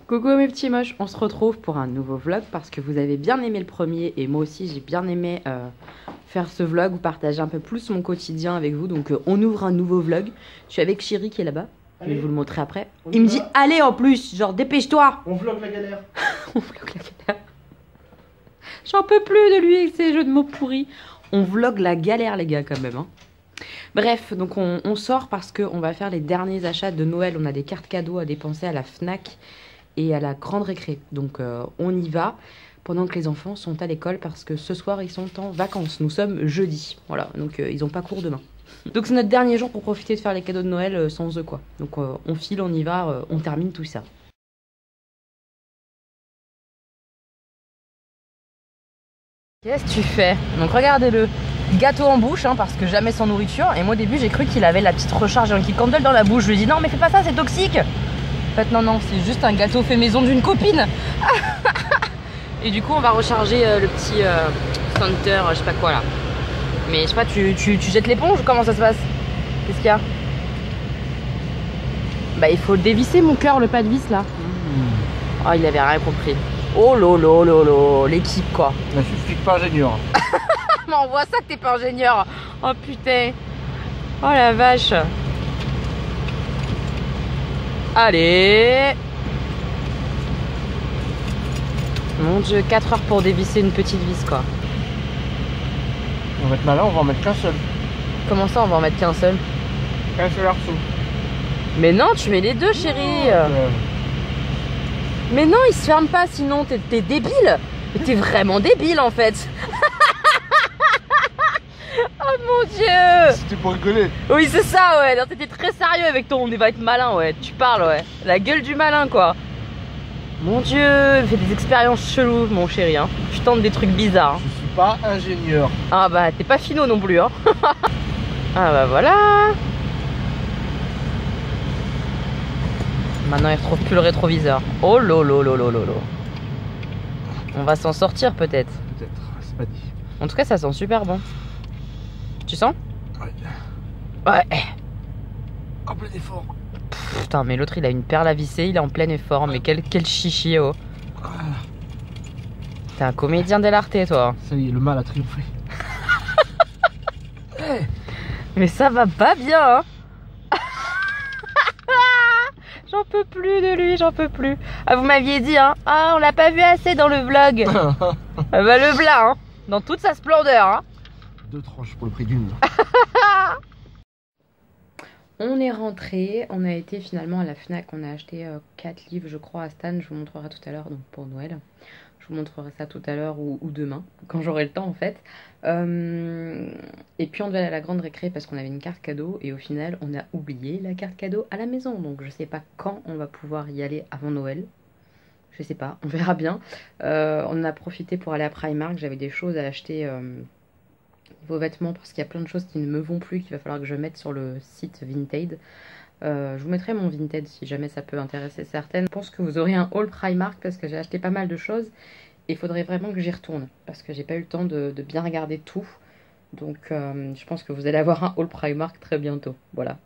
Coucou mes petits moches, on se retrouve pour un nouveau vlog parce que vous avez bien aimé le premier et moi aussi j'ai bien aimé faire ce vlog, vous partager un peu plus mon quotidien avec vous. Donc on ouvre un nouveau vlog. Je suis avec Chéri qui est là-bas, je vais vous le montrer après. Il me dit allez en plus, genre dépêche-toi. On vlog la galère. On vlog la galère. J'en peux plus de lui avec ses jeux de mots pourris. On vlog la galère les gars quand même hein. Bref, donc on sort parce qu'on va faire les derniers achats de Noël. On a des cartes cadeaux à dépenser à la Fnac et à la grande récré. Donc on y va pendant que les enfants sont à l'école parce que ce soir ils sont en vacances. Nous sommes jeudi. Voilà, donc ils n'ont pas cours demain. Donc c'est notre dernier jour pour profiter de faire les cadeaux de Noël sans eux quoi. Donc on file, on y va, on termine tout ça. Qu'est-ce que tu fais? Donc regardez-le. Gâteau en bouche hein, parce que jamais sans nourriture. Et moi au début j'ai cru qu'il avait la petite recharge Yankee Candle dans la bouche. Je lui ai dit non mais fais pas ça, c'est toxique. En fait non, c'est juste un gâteau fait maison d'une copine. Et du coup on va recharger le petit Center, je sais pas quoi là. Mais je sais pas, tu jettes l'éponge ou comment ça se passe? Qu'est-ce qu'il y a? Bah il faut dévisser mon cœur, le pas de vis là. Oh il avait rien compris. Oh lolo, l'équipe quoi. Je suis pas ingénieur. Mais on voit ça que t'es pas ingénieur. Oh putain. Oh la vache. Allez. Mon dieu, 4 heures pour dévisser une petite vis quoi. On va être malin, on va en mettre qu'un seul. Comment ça on va en mettre qu'un seul? Qu'un seul arceau. Mais non, tu mets les deux chérie. Mais non, il se ferme pas sinon, t'es débile. T'es vraiment débile en fait. Oh mon dieu. C'était pour rigoler. Oui c'est ça ouais, t'étais très sérieux avec ton on va être malin ouais, tu parles ouais. La gueule du malin quoi. Mon dieu, fais des expériences cheloues mon chéri hein. Tu tentes des trucs bizarres hein. Je suis pas ingénieur. Ah bah t'es pas finot non plus hein. Ah bah voilà. Maintenant il retrouve plus le rétroviseur. Oh lolo. On va s'en sortir peut-être. Peut-être, c'est pas dit. En tout cas ça sent super bon. Tu sens? Ouais. Ouais. En plein effort. Putain mais l'autre il a une perle à visser, il est en plein effort. Mais quel chichi oh. T'es un comédien dell'arte toi. Ça y est, le mal a triomphé. Mais ça va pas bien hein. J'en peux plus de lui, j'en peux plus. Ah vous m'aviez dit hein. Ah on l'a pas vu assez dans le vlog. Ah bah le blanc hein. Dans toute sa splendeur hein. 2 tranches pour le prix d'une. On est rentré, on a été finalement à la Fnac, on a acheté 4 livres je crois à Stan, je vous montrerai tout à l'heure donc pour Noël. Je vous montrerai ça tout à l'heure ou demain, quand j'aurai le temps en fait. Et puis on devait aller à la grande récré parce qu'on avait une carte cadeau et au final on a oublié la carte cadeau à la maison. Donc je sais pas quand on va pouvoir y aller avant Noël. Je sais pas, on verra bien. On a profité pour aller à Primark, j'avais des choses à acheter vos vêtements parce qu'il y a plein de choses qui ne me vont plus, qu'il va falloir que je mette sur le site Vinted. Je vous mettrai mon Vinted si jamais ça peut intéresser certaines. Je pense que vous aurez un haul Primark parce que j'ai acheté pas mal de choses et il faudrait vraiment que j'y retourne parce que j'ai pas eu le temps de bien regarder tout. Donc je pense que vous allez avoir un haul Primark très bientôt. Voilà.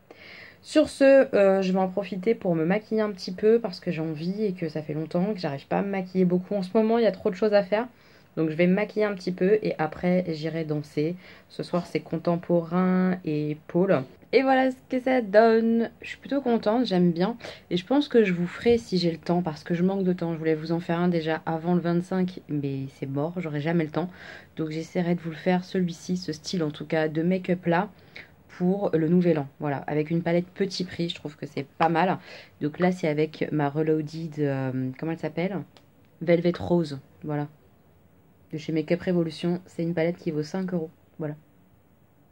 Sur ce, je vais en profiter pour me maquiller un petit peu parce que j'ai envie et que ça fait longtemps que j'arrive pas à me maquiller beaucoup en ce moment. Il y a trop de choses à faire. Donc je vais me maquiller un petit peu et après j'irai danser. Ce soir c'est contemporain et pôle. Et voilà ce que ça donne. Je suis plutôt contente, j'aime bien. Et je pense que je vous ferai si j'ai le temps parce que je manque de temps. Je voulais vous en faire un déjà avant le 25 mais c'est mort, j'aurai jamais le temps. Donc j'essaierai de vous le faire celui-ci, ce style en tout cas de make-up là pour le nouvel an. Voilà, avec une palette petit prix, je trouve que c'est pas mal. Donc là c'est avec ma Reloaded, comment elle s'appelle? Velvet Rose, voilà. De chez Make Up Révolution, c'est une palette qui vaut 5 €. Voilà.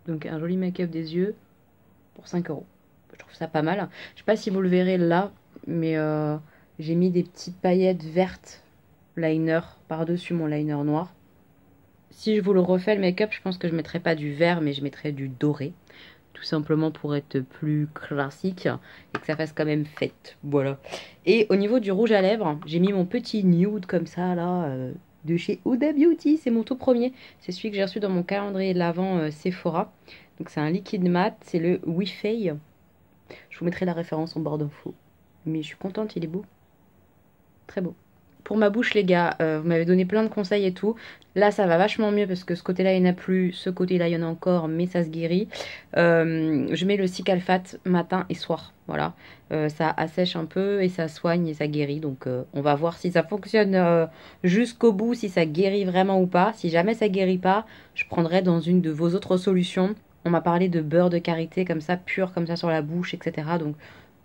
Donc un joli make-up des yeux pour 5 €. Je trouve ça pas mal. Je sais pas si vous le verrez là, mais j'ai mis des petites paillettes vertes liner par-dessus mon liner noir. Si je vous le refais le make-up, je pense que je mettrai pas du vert, mais je mettrai du doré. Tout simplement pour être plus classique et que ça fasse quand même fête. Voilà. Et au niveau du rouge à lèvres, j'ai mis mon petit nude comme ça là. De chez Huda Beauty, c'est mon tout premier. C'est celui que j'ai reçu dans mon calendrier de l'Avent Sephora. Donc c'est un liquide mat, c'est le Wi-Fi. Je vous mettrai la référence en barre d'infos. Mais je suis contente, il est beau. très beau. Pour ma bouche, les gars, vous m'avez donné plein de conseils et tout. Là, ça va vachement mieux parce que ce côté-là, il n'y en a plus. Ce côté-là, il y en a encore, mais ça se guérit. Je mets le Cicalfate matin et soir. Voilà. Ça assèche un peu et ça soigne et ça guérit. Donc, on va voir si ça fonctionne jusqu'au bout, si ça guérit vraiment ou pas. Si jamais ça guérit pas, je prendrai dans une de vos autres solutions. On m'a parlé de beurre de karité comme ça, pur comme ça sur la bouche, etc. Donc,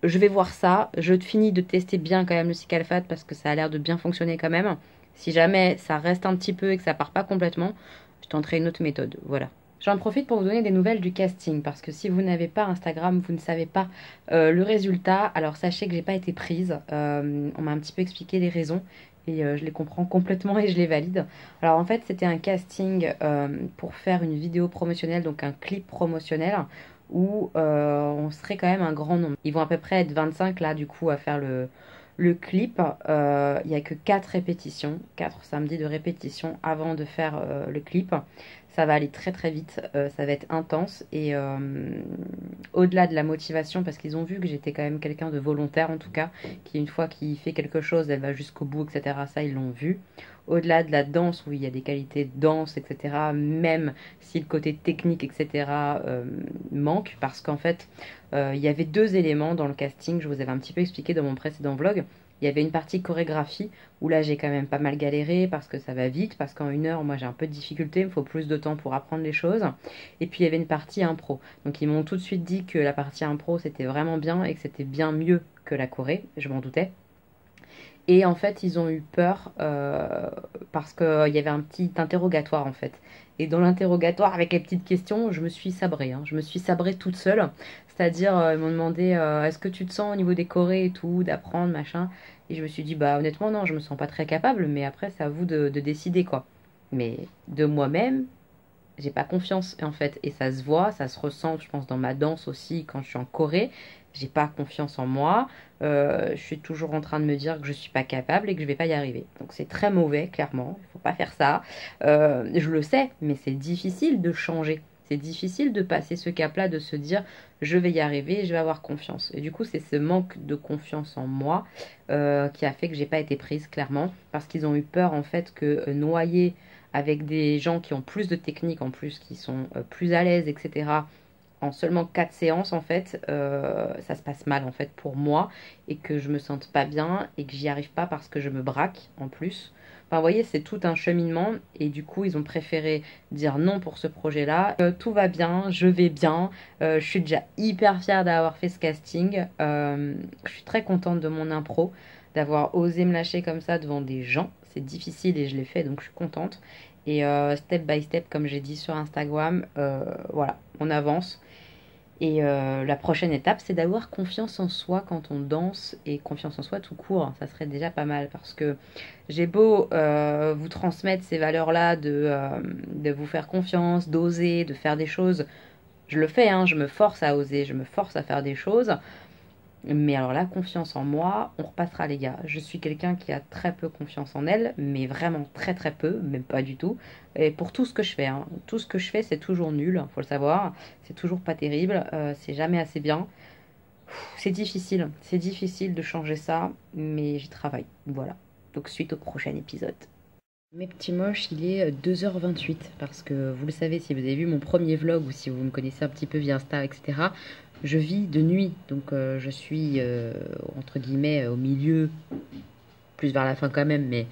je vais voir ça. Je finis de tester bien quand même le Cicalfate parce que ça a l'air de bien fonctionner quand même. Si jamais ça reste un petit peu et que ça part pas complètement, je tenterai une autre méthode. Voilà. J'en profite pour vous donner des nouvelles du casting parce que si vous n'avez pas Instagram, vous ne savez pas le résultat. Alors sachez que j'ai pas été prise. On m'a un petit peu expliqué les raisons et je les comprends complètement et je les valide. Alors en fait, c'était un casting pour faire une vidéo promotionnelle, donc un clip promotionnel où on serait quand même un grand nombre. Ils vont à peu près être 25 là du coup à faire le clip. Il n'y a que 4 répétitions, 4 samedis de répétition avant de faire le clip. Ça va aller très très vite, ça va être intense et au-delà de la motivation, parce qu'ils ont vu que j'étais quand même quelqu'un de volontaire en tout cas, qui une fois qu'il fait quelque chose, elle va jusqu'au bout, etc. Ça, ils l'ont vu. Au-delà de la danse, où il y a des qualités de danse, etc., même si le côté technique, etc., manque, parce qu'en fait, il y avait 2 éléments dans le casting, je vous avais un petit peu expliqué dans mon précédent vlog. Il y avait une partie chorégraphie où là j'ai quand même pas mal galéré parce que ça va vite, parce qu'en 1 heure moi j'ai un peu de difficulté, il me faut plus de temps pour apprendre les choses. Et puis il y avait une partie impro. Donc ils m'ont tout de suite dit que la partie impro c'était vraiment bien et que c'était bien mieux que la choré, je m'en doutais. Et en fait, ils ont eu peur parce qu'il y avait un petit interrogatoire en fait. Et dans l'interrogatoire, avec les petites questions, je me suis sabrée. Hein. Je me suis sabrée toute seule. C'est-à-dire, ils m'ont demandé est-ce que tu te sens au niveau des chorés et tout, d'apprendre, machin. Et je me suis dit, bah honnêtement, non, je me sens pas très capable, mais après, c'est à vous de décider quoi. Mais de moi-même, j'ai pas confiance en fait et ça se voit, ça se ressent je pense dans ma danse aussi quand je suis en choré, j'ai pas confiance en moi, je suis toujours en train de me dire que je suis pas capable et que je vais pas y arriver. Donc c'est très mauvais clairement, il faut pas faire ça. Je le sais, mais c'est difficile de changer. C'est difficile de passer ce cap-là, de se dire je vais y arriver, je vais avoir confiance. Et du coup, c'est ce manque de confiance en moi qui a fait que j'ai pas été prise clairement, parce qu'ils ont eu peur en fait que noyer avec des gens qui ont plus de technique en plus, qui sont plus à l'aise, etc. En seulement 4 séances, en fait, ça se passe mal en fait pour moi et que je me sente pas bien et que j'y arrive pas parce que je me braque en plus. Enfin, vous voyez, c'est tout un cheminement et du coup, ils ont préféré dire non pour ce projet-là. Tout va bien, je vais bien. Je suis déjà hyper fière d'avoir fait ce casting. Je suis très contente de mon impro, d'avoir osé me lâcher comme ça devant des gens. C'est difficile et je l'ai fait, donc je suis contente. Et step by step, comme j'ai dit sur Instagram, voilà, on avance. Et la prochaine étape, c'est d'avoir confiance en soi quand on danse et confiance en soi tout court. Ça serait déjà pas mal parce que j'ai beau vous transmettre ces valeurs-là de vous faire confiance, d'oser, de faire des choses. Je le fais, hein, je me force à oser, je me force à faire des choses. Mais alors là, confiance en moi, on repassera les gars. Je suis quelqu'un qui a très peu confiance en elle, mais vraiment très très peu, même pas du tout. Et pour tout ce que je fais, hein. Tout ce que je fais, c'est toujours nul, faut le savoir. C'est toujours pas terrible, c'est jamais assez bien. C'est difficile de changer ça, mais j'y travaille. Voilà. Donc suite au prochain épisode. Mes petits moches, il est 2h28 parce que vous le savez si vous avez vu mon premier vlog ou si vous me connaissez un petit peu via Insta, etc. Je vis de nuit, donc je suis entre guillemets au milieu, plus vers la fin quand même, mais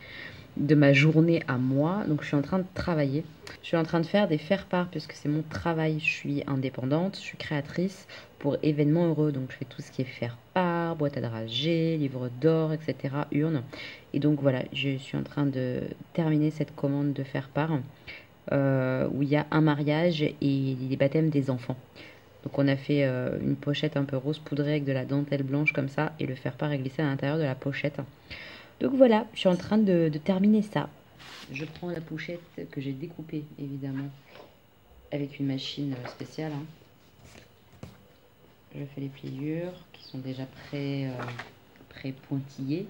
de ma journée à moi. Donc je suis en train de travailler. Je suis en train de faire des faire-part puisque c'est mon travail. Je suis indépendante, je suis créatrice pour événements heureux. Donc je fais tout ce qui est faire-part, boîte à dragées, livre d'or, etc. urne. Et donc voilà, je suis en train de terminer cette commande de faire-part où il y a un mariage et les baptêmes des enfants. Donc on a fait une pochette un peu rose poudrée avec de la dentelle blanche comme ça et le faire-part est glissé à l'intérieur de la pochette. Donc voilà, je suis en train de terminer ça. Je prends la pochette que j'ai découpée évidemment avec une machine spéciale. Hein. Je fais les pliures qui sont déjà pré pointillées.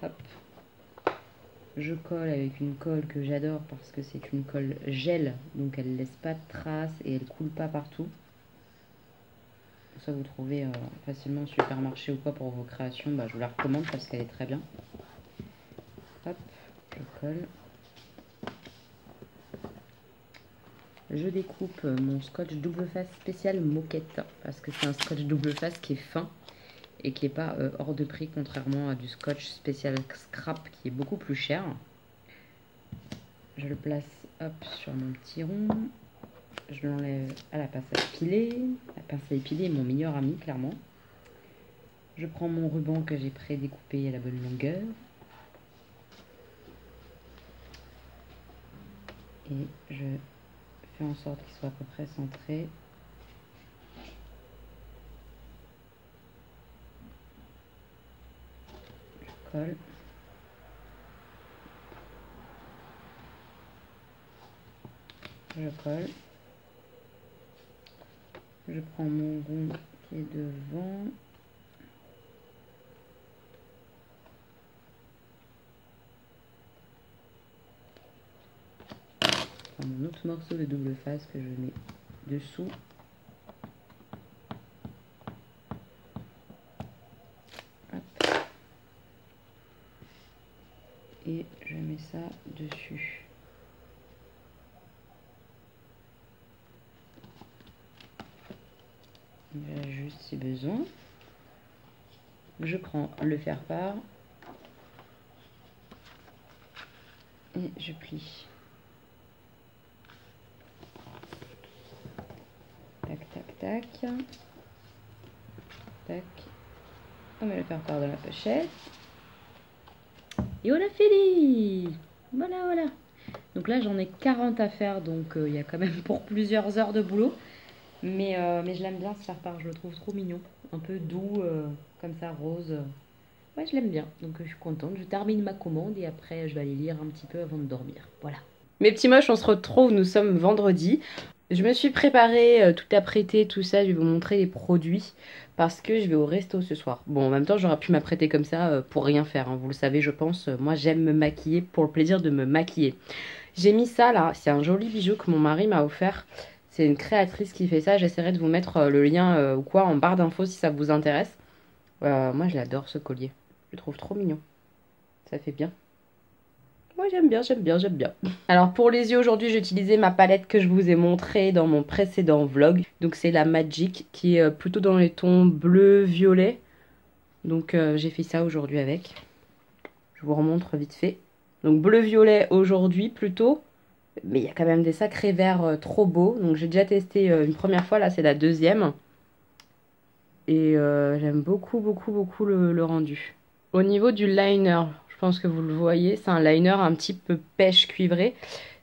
Hop. Je colle avec une colle que j'adore parce que c'est une colle gel, donc elle ne laisse pas de traces et elle coule pas partout. ça vous trouvez facilement au supermarché ou quoi pour vos créations, bah, je vous la recommande parce qu'elle est très bien. Hop, je colle. Je découpe mon scotch double face spécial moquette parce que c'est un scotch double face qui est fin et qui n'est pas hors de prix, contrairement à du scotch spécial scrap qui est beaucoup plus cher. Je le place hop sur mon petit rond. Je l'enlève à la pince à épiler. La pince à épiler est mon meilleur ami, clairement. Je prends mon ruban que j'ai pré-découpé à la bonne longueur. Et je fais en sorte qu'il soit à peu près centré. Je colle. Je colle. Je prends mon rond qui est devant. Je prends mon autre morceau de double face que je mets dessous. Hop. Et je mets ça dessus. J'ajuste si besoin. Je prends le faire-part et je plie. Tac, tac, tac. Tac. On met le faire-part dans la pochette. Et on a fini! Voilà, voilà. Donc là, j'en ai 40 à faire, donc il y a quand même pour plusieurs heures de boulot. Mais je l'aime bien ce faire-part, je le trouve trop mignon. Un peu doux, comme ça, rose. Ouais, je l'aime bien, donc je suis contente. Je termine ma commande et après, je vais aller lire un petit peu avant de dormir. Voilà. Mes petits moches, on se retrouve, nous sommes vendredi. Je me suis préparée, tout apprêté, tout ça. Je vais vous montrer les produits parce que je vais au resto ce soir. Bon, en même temps, j'aurais pu m'apprêter comme ça pour rien faire, hein. Vous le savez, je pense. Moi, j'aime me maquiller pour le plaisir de me maquiller. J'ai mis ça là, c'est un joli bijou que mon mari m'a offert. C'est une créatrice qui fait ça. J'essaierai de vous mettre le lien ou quoi en barre d'infos si ça vous intéresse. Moi, je l'adore ce collier. Je le trouve trop mignon. Ça fait bien. Moi, j'aime bien, j'aime bien, j'aime bien. Alors, pour les yeux, aujourd'hui, j'ai utilisé ma palette que je vous ai montrée dans mon précédent vlog. Donc, c'est la Magic qui est plutôt dans les tons bleu-violet. Donc, j'ai fait ça aujourd'hui avec. Je vous remontre vite fait. Donc, bleu-violet aujourd'hui plutôt. Mais il y a quand même des sacrés verts trop beaux. Donc, j'ai déjà testé une première fois. Là, c'est la deuxième. Et j'aime beaucoup, beaucoup, beaucoup le rendu. Au niveau du liner, je pense que vous le voyez, c'est un liner un petit peu pêche cuivré.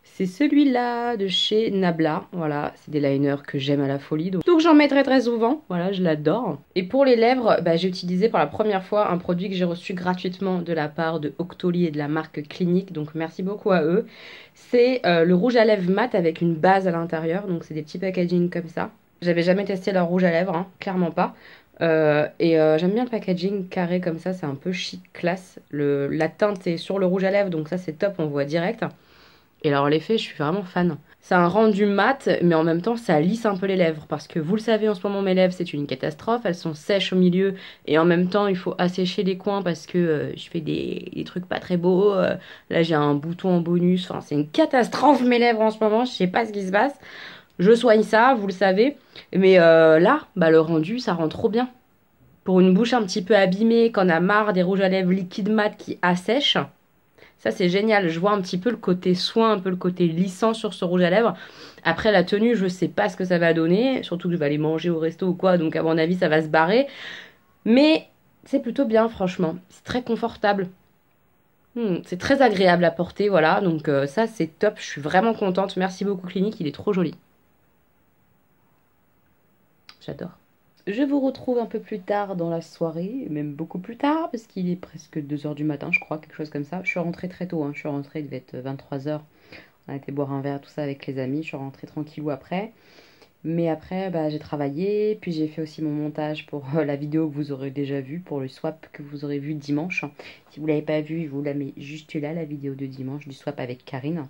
C'est celui-là de chez Nabla. Voilà, c'est des liners que j'aime à la folie. Donc j'en mettrai très souvent. Voilà, je l'adore. Et pour les lèvres, bah, j'ai utilisé pour la première fois un produit que j'ai reçu gratuitement de la part de Octoly et de la marque Clinique. Donc merci beaucoup à eux. C'est le rouge à lèvres mat avec une base à l'intérieur. Donc c'est des petits packaging comme ça. J'avais jamais testé leur rouge à lèvres, hein, clairement pas. J'aime bien le packaging carré comme ça, c'est un peu chic, classe. La teinte est sur le rouge à lèvres, donc ça c'est top, on voit direct. Et alors l'effet, je suis vraiment fan. C'est un rendu mat, mais en même temps ça lisse un peu les lèvres. Parce que vous le savez, en ce moment mes lèvres c'est une catastrophe, elles sont sèches au milieu. Et en même temps il faut assécher les coins parce que je fais des trucs pas très beaux. Là j'ai un bouton en bonus, enfin c'est une catastrophe mes lèvres en ce moment, je sais pas ce qui se passe. Je soigne ça, vous le savez. Mais là, bah, le rendu, ça rend trop bien. Pour une bouche un petit peu abîmée, qu'on a marre des rouges à lèvres liquides mat qui assèchent, ça c'est génial. Je vois un petit peu le côté soin, un peu le côté lissant sur ce rouge à lèvres. Après la tenue, je sais pas ce que ça va donner. Surtout que je vais aller manger au resto ou quoi. Donc à mon avis, ça va se barrer. Mais c'est plutôt bien, franchement. C'est très confortable. C'est très agréable à porter, voilà. Donc ça, c'est top. Je suis vraiment contente. Merci beaucoup Clinique, il est trop joli. J'adore. Je vous retrouve un peu plus tard dans la soirée, même beaucoup plus tard, parce qu'il est presque 2 h du matin, je crois, quelque chose comme ça. Je suis rentrée très tôt, hein. Je suis rentrée, il devait être 23 h. On a été boire un verre, tout ça avec les amis. Je suis rentrée tranquillou après. Mais après, bah, j'ai travaillé, puis j'ai fait aussi mon montage pour la vidéo que vous aurez déjà vue, pour le swap que vous aurez vu dimanche. Si vous ne l'avez pas vu, je vous la mets juste là, la vidéo de dimanche, du swap avec Karine.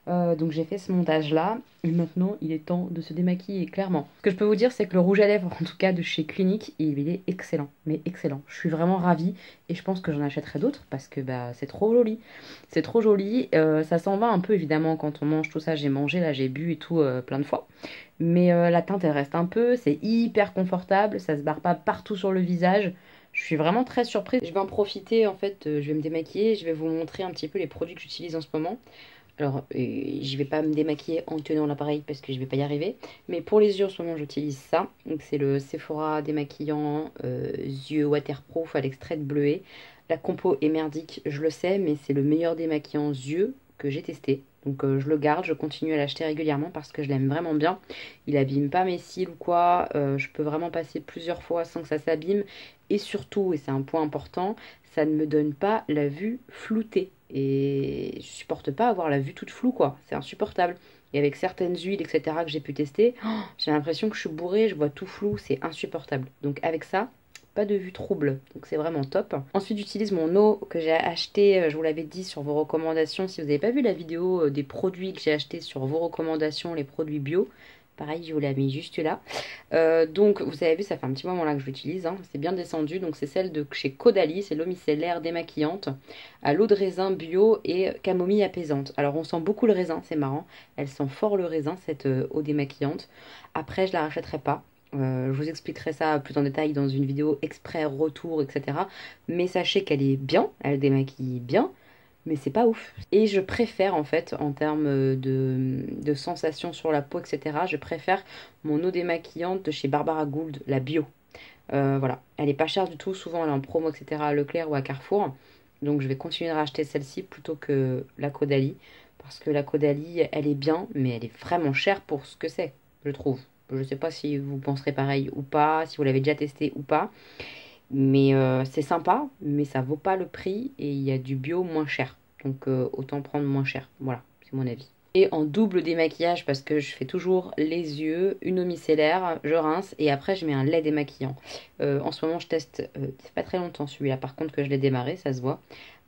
Donc j'ai fait ce montage là et maintenant il est temps de se démaquiller clairement. Ce que je peux vous dire c'est que le rouge à lèvres en tout cas de chez Clinique il est excellent, mais excellent. Je suis vraiment ravie et je pense que j'en achèterai d'autres parce que bah c'est trop joli. C'est trop joli, ça s'en va un peu évidemment quand on mange tout ça. J'ai mangé là, j'ai bu et tout plein de fois. Mais la teinte elle reste un peu, c'est hyper confortable, ça se barre pas partout sur le visage. Je suis vraiment très surprise. Je vais en profiter en fait, je vais me démaquiller, je vais vous montrer un petit peu les produits que j'utilise en ce moment. Alors, je vais pas me démaquiller en tenant l'appareil parce que je vais pas y arriver. Mais pour les yeux, en ce moment, j'utilise ça. Donc, c'est le Sephora démaquillant yeux waterproof à l'extrait de bleuet. La compo est merdique, je le sais, mais c'est le meilleur démaquillant yeux que j'ai testé. Donc, je le garde, je continue à l'acheter régulièrement parce que je l'aime vraiment bien. Il abîme pas mes cils ou quoi. Je peux vraiment passer plusieurs fois sans que ça s'abîme. Et surtout, et c'est un point important, ça ne me donne pas la vue floutée. Et je supporte pas avoir la vue toute floue, quoi. C'est insupportable. Et avec certaines huiles, etc., que j'ai pu tester, j'ai l'impression que je suis bourrée, je vois tout flou, c'est insupportable. Donc avec ça, pas de vue trouble. Donc c'est vraiment top. Ensuite, j'utilise mon eau que j'ai acheté, je vous l'avais dit, sur vos recommandations. Si vous n'avez pas vu la vidéo des produits que j'ai achetés sur vos recommandations, les produits bio, pareil, je vous l'ai mis juste là. Donc, vous avez vu, ça fait un petit moment là que je l'utilise. Hein. C'est bien descendu. Donc, c'est celle de chez Caudalie. C'est l'eau micellaire démaquillante à l'eau de raisin bio et camomille apaisante. Alors, on sent beaucoup le raisin, c'est marrant. Elle sent fort le raisin, cette eau démaquillante. Après, je la rachèterai pas. Je vous expliquerai ça plus en détail dans une vidéo exprès, retour, etc. Mais sachez qu'elle est bien, elle démaquille bien. Mais c'est pas ouf. Et je préfère en fait en termes de sensations sur la peau, etc. Je préfère mon eau démaquillante de chez Barbara Gould, la bio. Voilà, elle est pas chère du tout, souvent elle est en promo, etc. à Leclerc ou à Carrefour. Donc je vais continuer de racheter celle-ci plutôt que la Caudalie. Parce que la Caudalie, elle est bien, mais elle est vraiment chère pour ce que c'est, je trouve. Je sais pas si vous penserez pareil ou pas, si vous l'avez déjà testé ou pas. Mais c'est sympa, mais ça vaut pas le prix et il y a du bio moins cher. Donc autant prendre moins cher. Voilà, c'est mon avis. Et en double démaquillage, parce que je fais toujours les yeux, une eau micellaire, je rince et après je mets un lait démaquillant. En ce moment je teste, c'est pas très longtemps celui-là par contre que je l'ai démarré, ça se voit.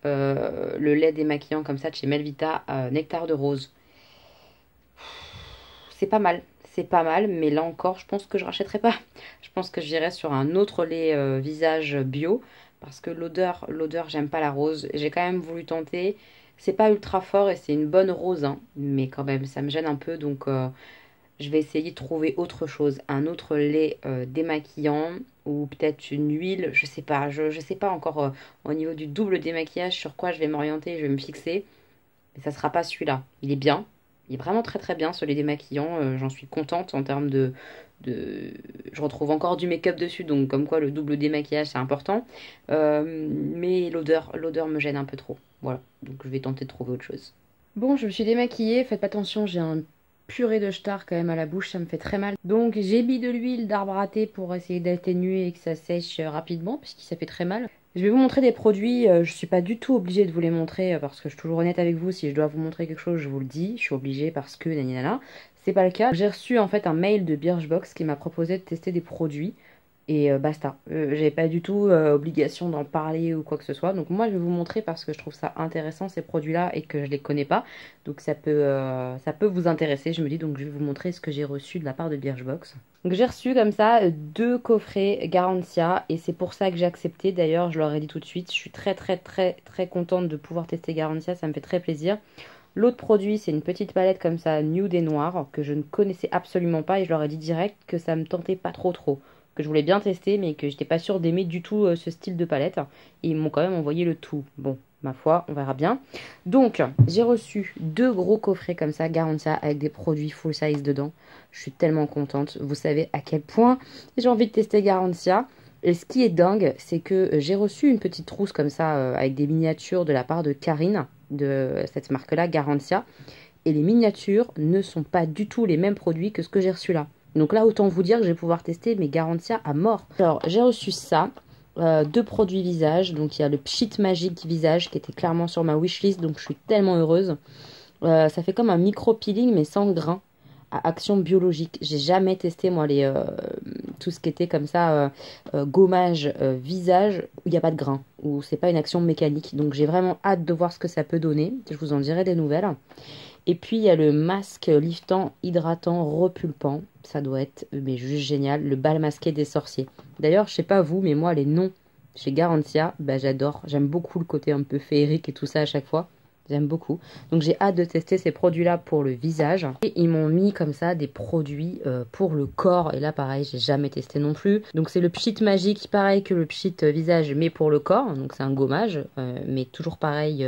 Le lait démaquillant comme ça de chez Melvita, nectar de rose. C'est pas mal. C'est pas mal, mais là encore, je pense que je rachèterai pas. Je pense que j'irai sur un autre lait visage bio parce que l'odeur, j'aime pas la rose. J'ai quand même voulu tenter. C'est pas ultra fort et c'est une bonne rose, hein, mais quand même, ça me gêne un peu. Donc, je vais essayer de trouver autre chose, un autre lait démaquillant ou peut-être une huile. Je sais pas. Je sais pas encore au niveau du double démaquillage sur quoi je vais m'orienter. Je vais me fixer, mais ça sera pas celui-là. Il est bien. Il est vraiment très très bien ce lait démaquillant, j'en suis contente en termes Je retrouve encore du make-up dessus, donc comme quoi le double démaquillage c'est important. Mais l'odeur me gêne un peu trop. Voilà, donc je vais tenter de trouver autre chose. Bon, je me suis démaquillée, faites pas attention, j'ai un purée de star quand même à la bouche, ça me fait très mal. Donc j'ai mis de l'huile d'arbre à thé pour essayer d'atténuer et que ça sèche rapidement, puisque ça fait très mal. Je vais vous montrer des produits, je suis pas du tout obligée de vous les montrer parce que je suis toujours honnête avec vous, si je dois vous montrer quelque chose, je vous le dis, je suis obligée parce que nanana. C'est pas le cas. J'ai reçu en fait un mail de Birchbox qui m'a proposé de tester des produits et basta. J'avais pas du tout obligation d'en parler ou quoi que ce soit. Donc moi je vais vous montrer parce que je trouve ça intéressant ces produits-là et que je les connais pas. Donc ça peut vous intéresser, je me dis, donc je vais vous montrer ce que j'ai reçu de la part de Birchbox. Donc j'ai reçu comme ça 2 coffrets Garantia et c'est pour ça que j'ai accepté. D'ailleurs je leur ai dit tout de suite, je suis très très très très contente de pouvoir tester Garantia, ça me fait très plaisir. L'autre produit c'est une petite palette comme ça nude et noire que je ne connaissais absolument pas et je leur ai dit direct que ça me tentait pas trop. Que je voulais bien tester mais que j'étais pas sûre d'aimer du tout ce style de palette. Et ils m'ont quand même envoyé le tout. Bon, ma foi, on verra bien. Donc, j'ai reçu 2 gros coffrets comme ça, Garantia, avec des produits full size dedans. Je suis tellement contente. Vous savez à quel point j'ai envie de tester Garantia. Et ce qui est dingue, c'est que j'ai reçu une petite trousse comme ça, avec des miniatures de la part de Karine, de cette marque-là, Garantia. Et les miniatures ne sont pas du tout les mêmes produits que ce que j'ai reçu là. Donc là, autant vous dire que je vais pouvoir tester mes Garantia à mort. Alors, j'ai reçu ça. 2 produits visage, donc il y a le Pchit Magic visage qui était clairement sur ma wishlist, donc je suis tellement heureuse. Ça fait comme un micro peeling mais sans grain à action biologique. J'ai jamais testé moi tout ce qui était comme ça gommage visage où il n'y a pas de grain, où c'est pas une action mécanique, donc j'ai vraiment hâte de voir ce que ça peut donner. Je vous en dirai des nouvelles. Et puis il y a le masque liftant, hydratant, repulpant. Ça doit être mais juste génial. Le bal masqué des sorciers. D'ailleurs, je sais pas vous, mais moi les noms chez Garantia, bah, j'adore. J'aime beaucoup le côté un peu féerique et tout ça à chaque fois. J'aime beaucoup. Donc j'ai hâte de tester ces produits-là pour le visage. Et ils m'ont mis comme ça des produits pour le corps. Et là pareil, j'ai jamais testé non plus. Donc c'est le Pchit magique, pareil que le Pchit visage, mais pour le corps. Donc c'est un gommage, mais toujours pareil,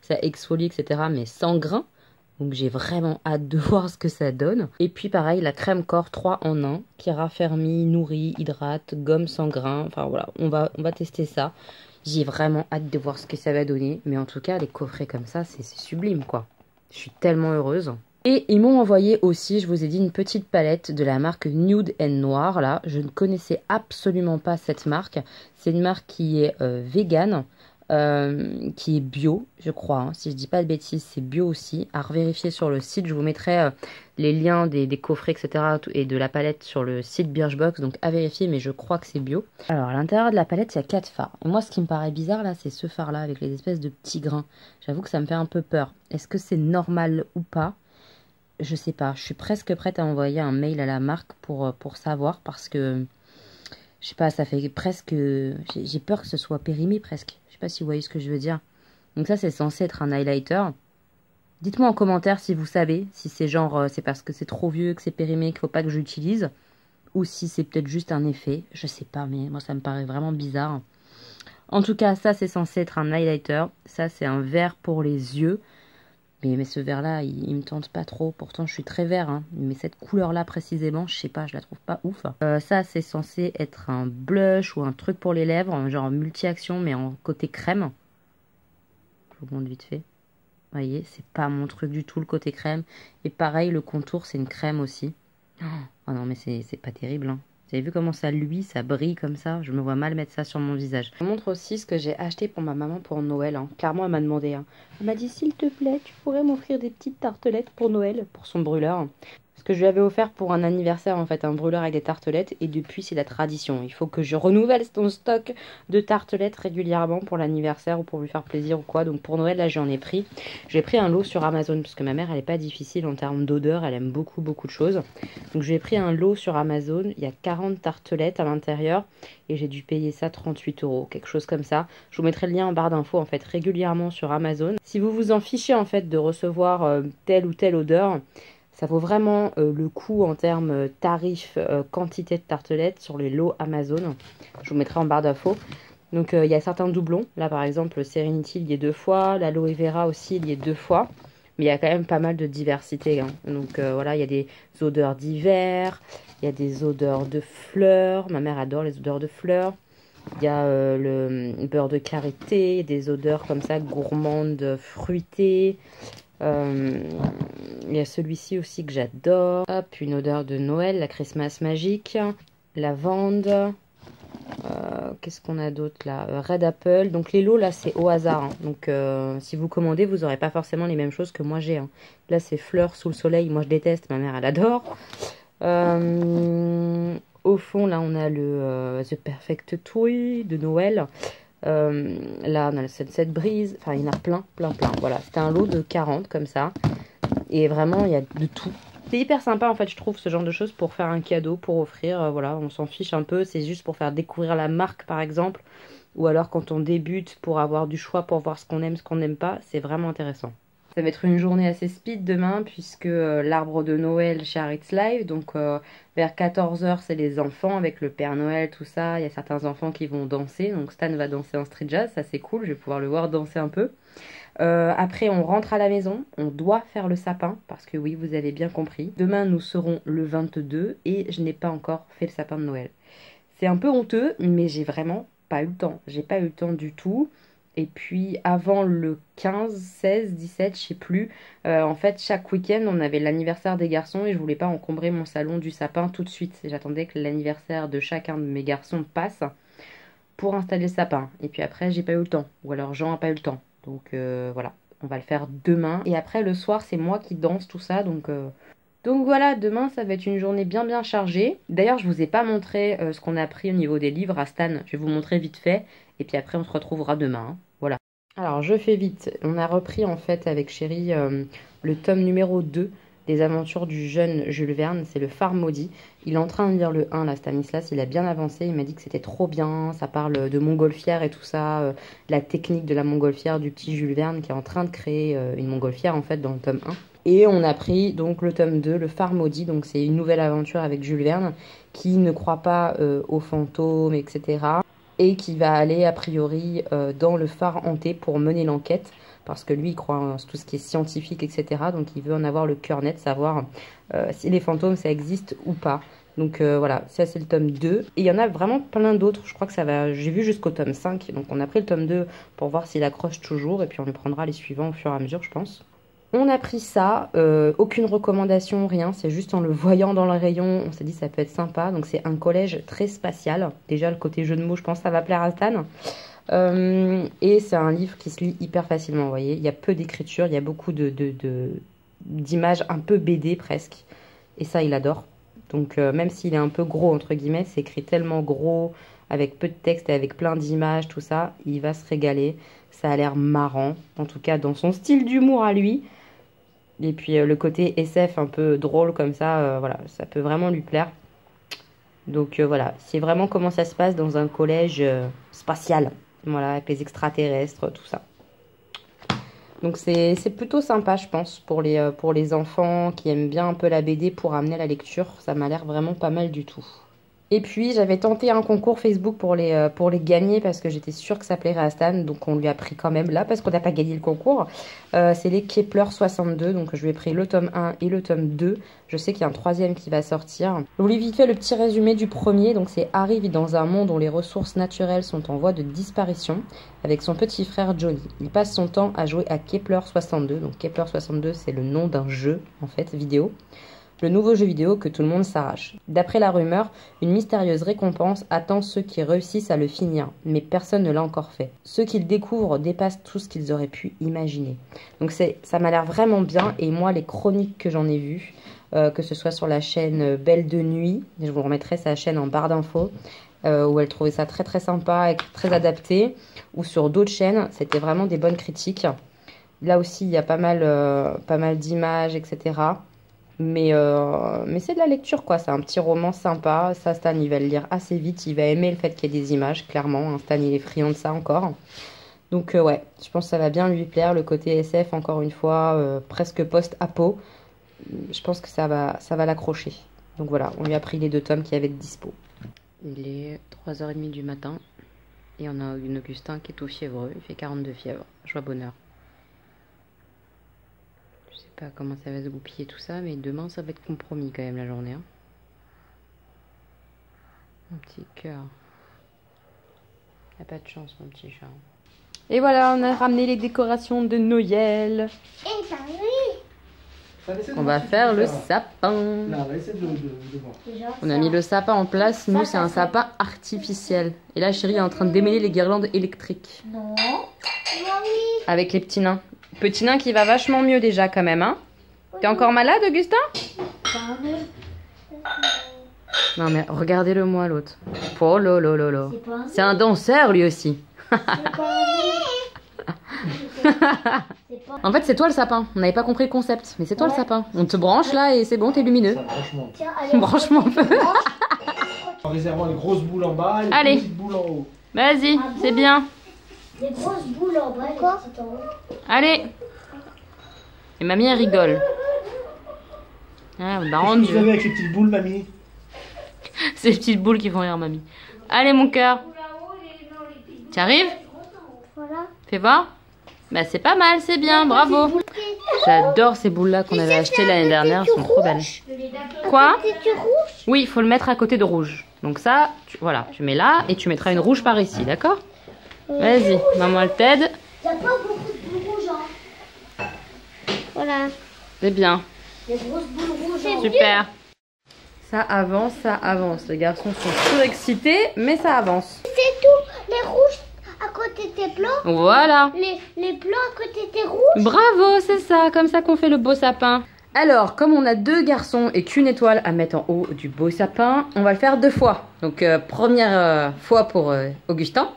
ça exfolie, etc. Mais sans grains. Donc j'ai vraiment hâte de voir ce que ça donne. Et puis pareil, la crème corps 3 en 1 qui raffermit, nourrit, hydrate, gomme sans grains. Enfin voilà, on va tester ça. J'ai vraiment hâte de voir ce que ça va donner. Mais en tout cas, les coffrets comme ça, c'est sublime quoi. Je suis tellement heureuse. Et ils m'ont envoyé aussi, je vous ai dit, une petite palette de la marque Nude and Noir. Là, je ne connaissais absolument pas cette marque. C'est une marque qui est végane. Qui est bio, je crois, hein. Si je dis pas de bêtises, c'est bio aussi. À revérifier sur le site, je vous mettrai les liens des coffrets, etc. et de la palette sur le site Birchbox, donc à vérifier, mais je crois que c'est bio. Alors, à l'intérieur de la palette, il y a 4 fards. Et moi, ce qui me paraît bizarre, là, c'est ce phare-là, avec les espèces de petits grains. J'avoue que ça me fait un peu peur. Est-ce que c'est normal ou pas? Je sais pas. Je suis presque prête à envoyer un mail à la marque pour savoir, parce que... Je sais pas, ça fait presque... J'ai peur que ce soit périmé presque. Je sais pas si vous voyez ce que je veux dire. Donc ça, c'est censé être un highlighter. Dites-moi en commentaire si vous savez, si c'est genre, c'est parce que c'est trop vieux, que c'est périmé, qu'il faut pas que j'utilise. Ou si c'est peut-être juste un effet. Je sais pas, mais moi, ça me paraît vraiment bizarre. En tout cas, ça, c'est censé être un highlighter. Ça, c'est un vert pour les yeux. Mais ce vert-là, il me tente pas trop. Pourtant, je suis très vert, hein. Mais cette couleur-là, précisément, je sais pas, je la trouve pas ouf. Ça, c'est censé être un blush ou un truc pour les lèvres, genre multi-action, mais en côté crème. Je vous montre vite fait. Vous voyez, c'est pas mon truc du tout, le côté crème. Et pareil, le contour, c'est une crème aussi. Oh non, mais c'est pas terrible, hein. Vous avez vu comment ça luit, ça brille comme ça? Je me vois mal mettre ça sur mon visage. Je vous montre aussi ce que j'ai acheté pour ma maman pour Noël, hein. Clairement, elle m'a demandé, hein. Elle m'a dit, s'il te plaît, tu pourrais m'offrir des petites tartelettes pour Noël, pour son brûleur. Ce que je lui avais offert pour un anniversaire, en fait, un brûleur avec des tartelettes. Et depuis, c'est la tradition. Il faut que je renouvelle son stock de tartelettes régulièrement pour l'anniversaire ou pour lui faire plaisir ou quoi. Donc pour Noël, là, j'en ai pris. J'ai pris un lot sur Amazon parce que ma mère, elle n'est pas difficile en termes d'odeur. Elle aime beaucoup, beaucoup de choses. Donc j'ai pris un lot sur Amazon. Il y a 40 tartelettes à l'intérieur. Et j'ai dû payer ça 38 €, quelque chose comme ça. Je vous mettrai le lien en barre d'infos, en fait, régulièrement sur Amazon. Si vous vous en fichez, en fait, de recevoir telle ou telle odeur... Ça vaut vraiment le coup en termes tarif, quantité de tartelettes sur les lots Amazon. Je vous mettrai en barre d'infos. Donc il y a certains doublons. Là par exemple, le Serenity il y est 2 fois. L'Aloe Vera aussi il y est 2 fois. Mais il y a quand même pas mal de diversité, hein. Donc voilà, il y a des odeurs d'hiver. Il y a des odeurs de fleurs. Ma mère adore les odeurs de fleurs. Il y a le beurre de karité. Des odeurs comme ça gourmandes, fruitées. Il y a celui-ci aussi que j'adore. Hop, une odeur de Noël, la Christmas magique. Lavande. Qu'est-ce qu'on a d'autre là? Red Apple. Donc les lots là c'est au hasard, hein. Donc si vous commandez vous n'aurez pas forcément les mêmes choses que moi j'ai, hein. Là c'est fleurs sous le soleil. Moi je déteste, ma mère elle adore. Au fond là on a le The Perfect Tree de Noël. Là on a le Sunset Breeze. Enfin il y en a plein. Voilà, c'était un lot de 40 comme ça. Et vraiment il y a de tout. C'est hyper sympa en fait je trouve ce genre de choses pour faire un cadeau, pour offrir, voilà, on s'en fiche un peu, c'est juste pour faire découvrir la marque par exemple, ou alors quand on débute pour avoir du choix, pour voir ce qu'on aime, ce qu'on n'aime pas, c'est vraiment intéressant. Ça va être une journée assez speed demain puisque l'arbre de Noël chez Harriet's Live, donc vers 14 h c'est les enfants avec le Père Noël, tout ça, il y a certains enfants qui vont danser, donc Stan va danser en street jazz, ça c'est cool, je vais pouvoir le voir danser un peu. Après on rentre à la maison, on doit faire le sapin, parce que oui vous avez bien compris. Demain nous serons le 22 et je n'ai pas encore fait le sapin de Noël. C'est un peu honteux mais j'ai vraiment pas eu le temps, j'ai pas eu le temps du tout. Et puis avant le 15, 16, 17, je sais plus, en fait chaque week-end on avait l'anniversaire des garçons et je voulais pas encombrer mon salon du sapin tout de suite. J'attendais que l'anniversaire de chacun de mes garçons passe pour installer le sapin. Et puis après j'ai pas eu le temps, ou alors Jean a pas eu le temps. Donc voilà, on va le faire demain. Et après le soir c'est moi qui danse tout ça, donc voilà, demain ça va être une journée bien chargée. D'ailleurs je vous ai pas montré ce qu'on a pris au niveau des livres à Stan, je vais vous montrer vite fait. Et puis après on se retrouvera demain, hein. Voilà. Alors, je fais vite. On a repris en fait avec Chéri le tome numéro 2 des aventures du jeune Jules Verne. C'est le phare maudit. Il est en train de lire le 1, là, Stanislas. Il a bien avancé. Il m'a dit que c'était trop bien. Ça parle de montgolfière et tout ça. La technique de la montgolfière du petit Jules Verne qui est en train de créer une montgolfière en fait dans le tome 1. Et on a pris donc le tome 2, le phare maudit. Donc c'est une nouvelle aventure avec Jules Verne qui ne croit pas aux fantômes, etc. Et qui va aller a priori dans le phare hanté pour mener l'enquête, parce que lui il croit en tout ce qui est scientifique, etc. Donc il veut en avoir le cœur net, savoir si les fantômes ça existe ou pas. Donc voilà, ça c'est le tome 2. Et il y en a vraiment plein d'autres, je crois que ça va, j'ai vu jusqu'au tome 5. Donc on a pris le tome 2 pour voir s'il accroche toujours, et puis on lui prendra les suivants au fur et à mesure je pense. On a pris ça, aucune recommandation, rien, c'est juste en le voyant dans le rayon, on s'est dit ça peut être sympa. Donc c'est un collège très spatial, déjà le côté jeu de mots je pense ça va plaire à Stan. Et c'est un livre qui se lit hyper facilement, vous voyez, il y a peu d'écriture, il y a beaucoup d'images un peu BD presque, et ça il adore. Donc même s'il est un peu gros entre guillemets, c'est écrit tellement gros, avec peu de texte et avec plein d'images, tout ça, il va se régaler. Ça a l'air marrant, en tout cas dans son style d'humour à lui. Et puis le côté SF un peu drôle comme ça, voilà, ça peut vraiment lui plaire. Donc voilà, c'est vraiment comment ça se passe dans un collège spatial, voilà, avec les extraterrestres, tout ça. Donc c'est plutôt sympa, je pense, pour les enfants qui aiment bien un peu la BD pour amener la lecture. Ça m'a l'air vraiment pas mal du tout. Et puis j'avais tenté un concours Facebook pour les gagner parce que j'étais sûre que ça plairait à Stan, donc on lui a pris quand même là parce qu'on n'a pas gagné le concours. C'est les Kepler 62, donc je lui ai pris le tome 1 et le tome 2. Je sais qu'il y a un troisième qui va sortir. Je vous vite fait le petit résumé du premier. Donc c'est Harry vit dans un monde où les ressources naturelles sont en voie de disparition avec son petit frère Johnny. Il passe son temps à jouer à Kepler 62. Donc Kepler 62 c'est le nom d'un jeu en fait vidéo. Le nouveau jeu vidéo que tout le monde s'arrache. D'après la rumeur, une mystérieuse récompense attend ceux qui réussissent à le finir, mais personne ne l'a encore fait. Ceux qui le découvrent dépassent tout ce qu'ils auraient pu imaginer. Donc ça m'a l'air vraiment bien, et moi les chroniques que j'en ai vues, que ce soit sur la chaîne Belle de Nuit, je vous remettrai sa chaîne en barre d'infos, où elle trouvait ça très très sympa et très adapté, ou sur d'autres chaînes, c'était vraiment des bonnes critiques. Là aussi il y a pas mal d'images, etc. Mais c'est de la lecture quoi, c'est un petit roman sympa. Ça Stan il va le lire assez vite, il va aimer le fait qu'il y ait des images, clairement, hein. Stan il est friand de ça encore. Donc ouais, je pense que ça va bien lui plaire, le côté SF encore une fois, presque post-apo. Je pense que ça va l'accrocher. Donc voilà, on lui a pris les 2 tomes qui avaient de dispo. Il est 3h30 du matin et on a une Augustin qui est tout fiévreux, il fait 42 fièvres, joie bonheur. Je sais pas comment ça va se goupiller tout ça, mais demain ça va être compromis quand même la journée. Hein. Mon petit cœur. Il a pas de chance mon petit chat. Et voilà, on a ramené les décorations de Noël. Et bah oui. On va faire le sapin. Non, essaie de voir. On a mis le sapin en place. Nous, c'est un sapin artificiel. Et là, Chéri est en train de démêler les guirlandes électriques. Non. Oui. Avec les petits nains. Petit nain qui va vachement mieux déjà quand même, hein. T'es encore malade, Augustin? Non mais regardez-le moi l'autre. Oh lolo. C'est un danseur lui aussi. En fait c'est toi le sapin. On n'avait pas compris le concept, mais c'est toi le sapin. On te branche là et c'est bon, t'es lumineux. Branche-moi un peu. En réservant les grosses boules en bas et allez. les petites boules en haut. Vas-y, c'est bien. Les grosses boules en bas, quoi? Allez. Et mamie elle rigole. Ah, Qu'est-ce que vous avez avec les petites boules, mamie? C'est les petites boules qui font rire mamie. Allez mon cœur. Tu arrives? Voilà. Fais voir. Bah c'est pas mal, c'est bien, bravo. J'adore ces boules là qu'on avait achetées l'année dernière, elles sont trop belles. Quoi? Oui, il faut le mettre à côté de rouge. Donc ça, voilà, tu mets là et tu mettras une rouge par ici, d'accord? Vas-y, maman elle t'aide. Il n'y a pas beaucoup de boules rouges, hein. Voilà. C'est bien. Les grosses boules rouges. Super. Ça avance. Les garçons sont surexcités, mais ça avance. C'est tout. Les rouges à côté des blancs. Voilà. Les blancs à côté des rouges. Bravo, c'est ça. Comme ça qu'on fait le beau sapin. Alors, comme on a 2 garçons et qu'une étoile à mettre en haut du beau sapin, on va le faire 2 fois. Donc, première fois pour Augustin.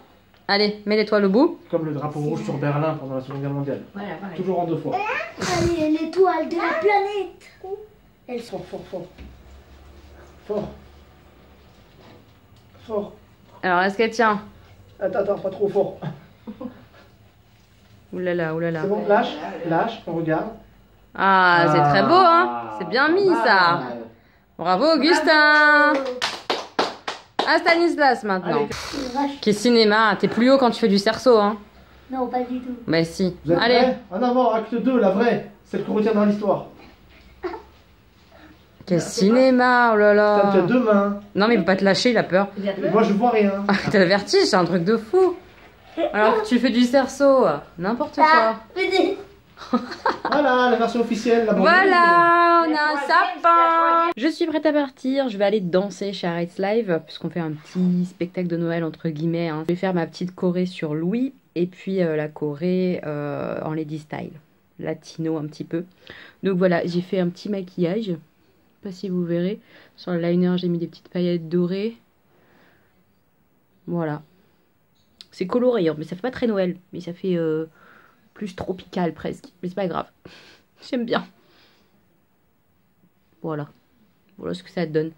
Allez, mets l'étoile au bout. Comme le drapeau rouge sur Berlin pendant la Seconde Guerre mondiale. Voilà, pareil. Toujours en 2 fois. Allez, l'étoile de la planète. Elles sont fort. Fort. Fort. Alors, est-ce qu'elle tient? Attends, pas trop fort. Oulala, oulala. C'est bon, lâche, on regarde. Ah, c'est très beau, hein? C'est bien mis, ça. Bravo, Augustin. À Stanislas, maintenant. Qui est cinéma. T'es plus haut quand tu fais du cerceau, hein? Non, pas du tout. Bah si. Vous êtes Allez. prêts? En avant, acte 2, la vraie. Celle qu'on retient dans l'histoire. Quel cinéma, oh là Putain, tu as là. 2 mains. Non, mais il peut pas te lâcher, il a peur. Moi, je vois rien. T'as le vertige, c'est un truc de fou. Alors que tu fais du cerceau, n'importe quoi. Venez. Voilà, la version officielle. La bande Voilà, on a un sapin. Je suis prête à partir. Je vais aller danser chez Arrête Live puisqu'on fait un petit spectacle de Noël entre guillemets. Hein. Je vais faire ma petite choré sur Louis et puis la choré en lady style, latino un petit peu. Donc voilà, j'ai fait un petit maquillage. Je sais pas si vous verrez. Sur le liner, j'ai mis des petites paillettes dorées. Voilà. C'est coloré, mais ça fait pas très Noël, mais ça fait plus tropical presque. Mais c'est pas grave. J'aime bien. Voilà. Voilà ce que ça donne.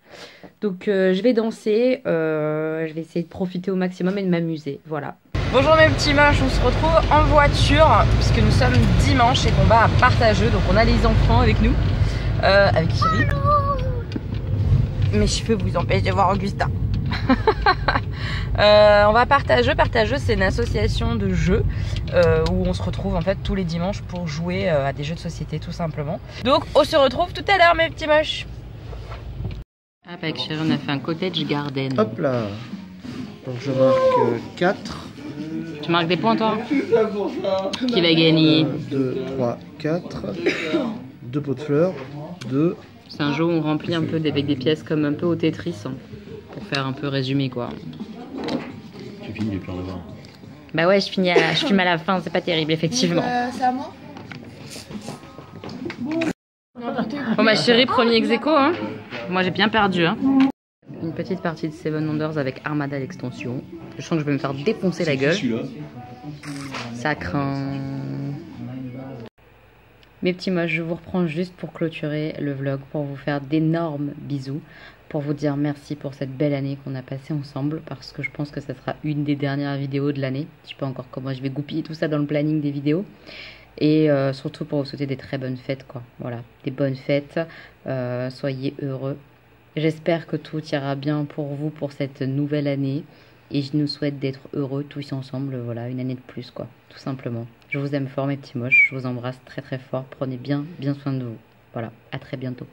Donc je vais danser. Je vais essayer de profiter au maximum et de m'amuser. Voilà. Bonjour mes petits moches, on se retrouve en voiture puisque nous sommes dimanche et qu'on va à Partageux. Donc on a les enfants avec nous. Avec Chérie. Mes cheveux vous empêchent de voir Augustin. On va à Partageux. Partageux, c'est une association de jeux où on se retrouve en fait tous les dimanches pour jouer à des jeux de société tout simplement. Donc on se retrouve tout à l'heure mes petits moches. Avec Chérie, on a fait un cottage garden. Hop là. Donc je marque 4. Tu marques des points toi? Qui va gagner? 2, 3, 4. 2 pots de fleurs. 2. C'est un jeu où on remplit un peu avec des pièces comme un peu au Tetris hein, pour faire un peu résumé quoi. Tu finis les plans de vin. Bah ouais, je fume à la fin, c'est pas terrible effectivement. C'est à moi. Bon bah Chérie, premier ex-aequo hein. Moi j'ai bien perdu hein. Une petite partie de Seven Wonders avec Armada l'extension. Je sens que je vais me faire défoncer la gueule. Ça craint. Mes petits moches, je vous reprends juste pour clôturer le vlog, pour vous faire d'énormes bisous, pour vous dire merci pour cette belle année qu'on a passée ensemble, parce que je pense que ça sera une des dernières vidéos de l'année. Je sais pas encore comment je vais goupiller tout ça dans le planning des vidéos. Et surtout pour vous souhaiter des très bonnes fêtes, quoi. Voilà, des bonnes fêtes, soyez heureux. J'espère que tout ira bien pour vous pour cette nouvelle année. Et je nous souhaite d'être heureux tous ensemble, voilà, une année de plus, quoi, tout simplement. Je vous aime fort mes petits moches, je vous embrasse très très fort, prenez bien soin de vous. Voilà, à très bientôt.